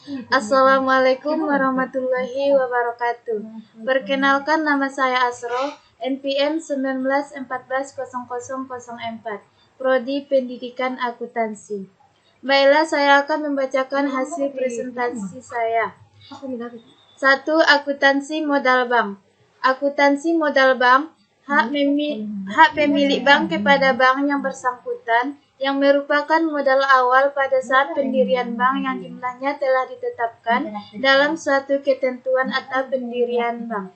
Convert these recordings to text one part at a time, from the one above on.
Assalamualaikum warahmatullahi wabarakatuh. Perkenalkan, nama saya Asro, NPM 19140004, Prodi Pendidikan Akuntansi. Baiklah, saya akan membacakan hasil presentasi saya. 1. Akuntansi modal bank. Akuntansi modal bank, hak pemilik bank kepada bank yang bersangkutan yang merupakan modal awal pada saat pendirian bank yang jumlahnya telah ditetapkan dalam suatu ketentuan atau pendirian bank.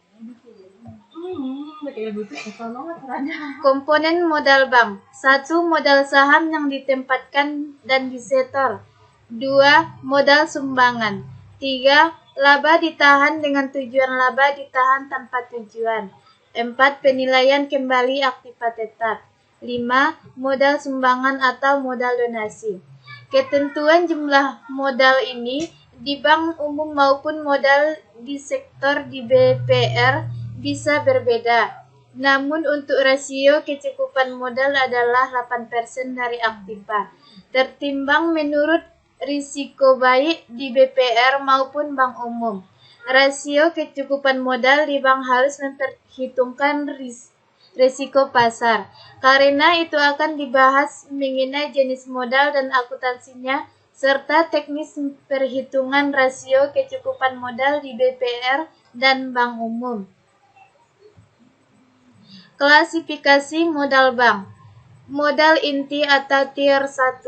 Komponen modal bank. 1. Modal saham yang ditempatkan dan disetor. 2. Modal sumbangan. 3. Laba ditahan dengan tujuan laba ditahan tanpa tujuan. 4. Penilaian kembali aktiva tetap. 5. Modal sumbangan atau modal donasi. Ketentuan jumlah modal ini di bank umum maupun modal di sektor di BPR bisa berbeda. Namun untuk rasio kecukupan modal adalah 8% dari aktiva, tertimbang menurut risiko baik di BPR maupun bank umum. Rasio kecukupan modal di bank harus memperhitungkan risiko pasar. Karena itu akan dibahas mengenai jenis modal dan akuntansinya serta teknis perhitungan rasio kecukupan modal di BPR dan bank umum. Klasifikasi modal bank. Modal inti atau tier 1.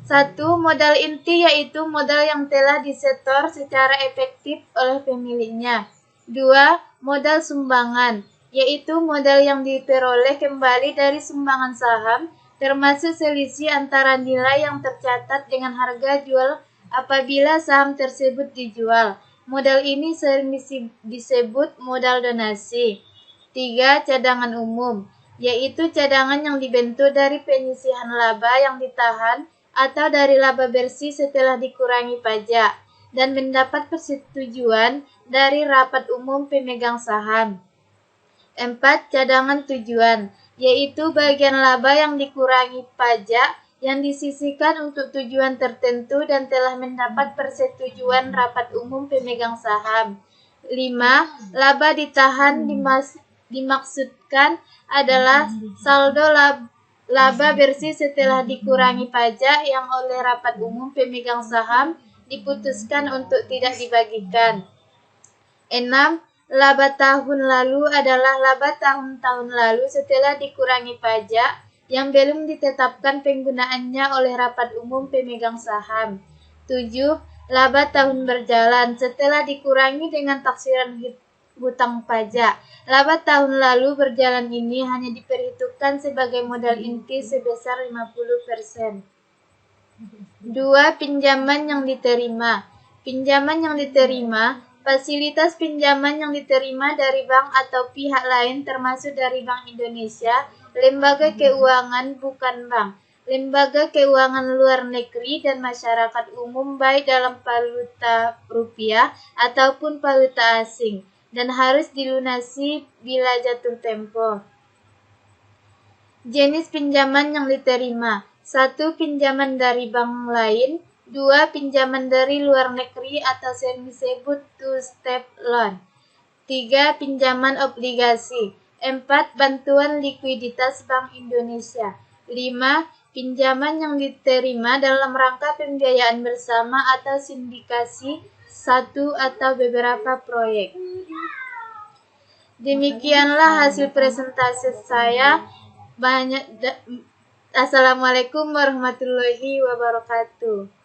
1. Modal inti yaitu modal yang telah disetor secara efektif oleh pemiliknya. 2. Modal sumbangan, yaitu modal yang diperoleh kembali dari sumbangan saham, termasuk selisih antara nilai yang tercatat dengan harga jual apabila saham tersebut dijual. Modal ini sering disebut modal donasi. 3. Cadangan umum, yaitu cadangan yang dibentuk dari penyisihan laba yang ditahan atau dari laba bersih setelah dikurangi pajak dan mendapat persetujuan dari rapat umum pemegang saham. 4. Cadangan tujuan, yaitu bagian laba yang dikurangi pajak yang disisihkan untuk tujuan tertentu dan telah mendapat persetujuan rapat umum pemegang saham. 5. Laba ditahan dimaksudkan adalah saldo laba bersih setelah dikurangi pajak yang oleh rapat umum pemegang saham diputuskan untuk tidak dibagikan. 6. Laba tahun lalu adalah laba tahun-tahun lalu setelah dikurangi pajak yang belum ditetapkan penggunaannya oleh rapat umum pemegang saham. 7. Laba tahun berjalan setelah dikurangi dengan taksiran hutang pajak. Laba tahun lalu berjalan ini hanya diperhitungkan sebagai modal inti sebesar 50%. 2. Pinjaman yang diterima. Pinjaman yang diterima, fasilitas pinjaman yang diterima dari bank atau pihak lain termasuk dari Bank Indonesia, lembaga keuangan bukan bank, lembaga keuangan luar negeri dan masyarakat umum baik dalam valuta rupiah ataupun valuta asing, dan harus dilunasi bila jatuh tempo. Jenis pinjaman yang diterima. 1. Pinjaman dari bank lain. 2. Pinjaman dari luar negeri atau sering disebut two-step loan. 3. Pinjaman obligasi. 4. Bantuan likuiditas Bank Indonesia. 5. Pinjaman yang diterima dalam rangka pembiayaan bersama atau sindikasi satu atau beberapa proyek. Demikianlah hasil presentasi saya. Assalamualaikum warahmatullahi wabarakatuh.